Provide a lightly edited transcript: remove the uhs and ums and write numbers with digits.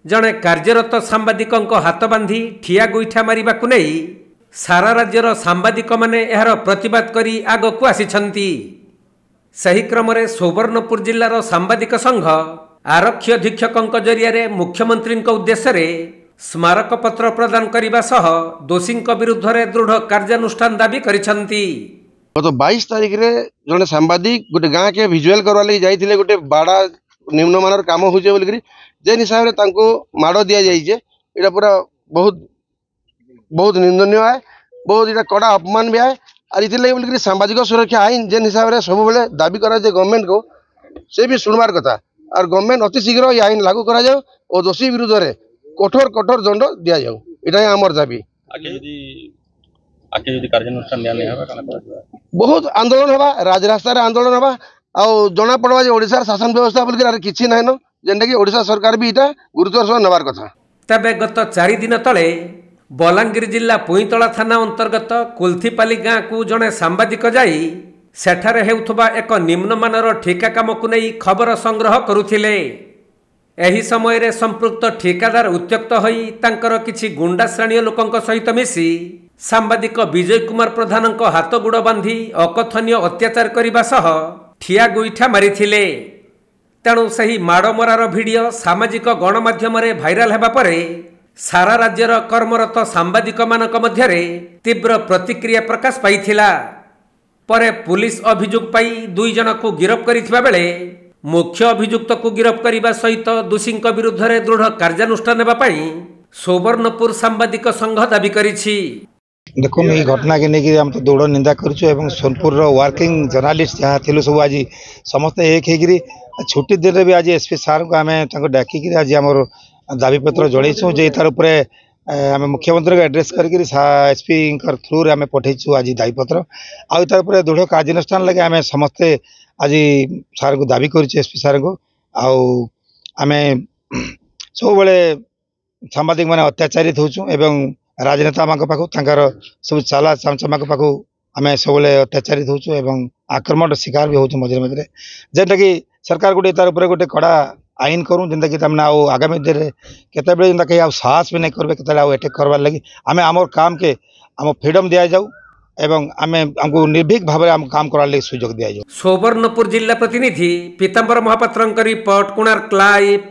जड़े कार्यरत सांबादिक हाथ बांधि ठिया गोईठा मारिबा को नहीं सारा राज्यर सांबादिक माने एहार प्रतिवाद करी आगकू आसिछंती। सही क्रम रे सुवर्णपुर जिल्लार सांबादिक संघ आरक्षी अधीक्षक जरिया मुख्यमंत्री उद्देश्य रे स्मारक पत्र प्रदान करने सह दोषी विरुद्ध में दृढ़ कार्यानुष्ठान दाबी करिछंती। तो 22 तारीख रे जने सांबादिक गोटे गाँ के भिजुआल करवा लगी जाइथिले गोटे बाड़ा निम्नमानर काम होजे बोल करी जे हिसाब रे तांको माड़ दिया जाइए एटा पूरा बहुत बहुत निंदनीय है, बहुत इटा कड़ा अपमान भी है। और इथिले बोल करी सांबादिक सुरक्षा आईन जे हिसाब रे सब बेले दाबी करा जे गवर्नमेंट को से भी सुनवार कथा और गवर्नमेंट अति शीघ्र ये आईन लागू करा जाओ और दोषी विरुद्ध रे कठोर कठोर दंड दिया जाओ इटा आमर दाबी। बहुत आंदोलन हवा राजरास्ता रे आंदोलन हवा आ जना पड़वा जे ओडिसा शासन व्यवस्था बोल के किछि नै न जेंटा कि ओडिसा सरकार भी इटा गुरुत्वर सह नबार कथा। तबे गत 4 दिन तले बलांगीर जिला पुईतला थाना अंतर्गत कुल्थीपाली गाँ को जड़े सांबादिक जाई सेठारे हेउथबा एक निम्नमानर ठेका काम को नहीं खबर संग्रह करुथिले। एही समय रे संपृक्त ठेकादार उत्त्यक्त होई तांकर किछि गुंडा श्रेणी लोकंक सहित मिसी सांबादिक विजय कुमार प्रधान हाथ गुड़ बांधि अकथनीय अत्याचार करने सह ठिया गोईठा मारिथिले। तेणु सही माड़मरार भिडियो सामाजिक गणमाध्यम भाइराल हेबा परे सारा राज्यर कर्मरत सांबादिक मानक मध्यरे तीव्र प्रतिक्रिया प्रकाश पाइथिला। परे पुलिस अभियोग पाई 2 जन को गिरफ्त करिथिबा बेले मुख्य अभियुक्त को गिरफ्त करने सहित दोषी विरुद्ध में दृढ़ कार्यानुष्ठान नेबा पई सुवर्णपुर सांबादिक संघ दाबी करिछि। देखो ये घटना के लेकिन हम तो दौड़ निंदा करूँ सोनपुर वर्किंग जर्नालीस्ट जहाँ थी सब आज समस्ते एक हो छुट्टी दिन में भी आज एसपी सार को आम डाकिक आज आम दाबी पत्र जड़ेछू जे तार उपरे आम मुख्यमंत्री को एड्रेस करके एसपी थ्रू आम पठेचु आज दाबी पत्र आउ तार उपरे दृढ़ कार्यानुष्ठान लगे आम समस्ते आज सार को दाबी कर एसपी सार को आम सब बड़े सांबादिक मैंने अत्याचारित होचु एवं राजनेता पाखु सब चाला चामचमा पाखु आम सब अत्याचारित होचु एवं आक्रमण शिकार भी होचु मझे मझे जेनटा कि सरकार गोटे तार उपरे गोटे कड़ा आईन करूँ जेनटा कि आगामी दिन में केते जेनटा कहीं साहस भी नहीं करेंगे केते अटैक करवार लगी आम आम काम के आम फ्रीडम दिया जाऊ एवं आम हमको निर्भीक भाव में काम करार सुजोग दिया जाऊ। सुवर्णपुर जिला प्रतिनिधि पीतांबर महापात्र रिपोर्ट कोणार्क लाइव।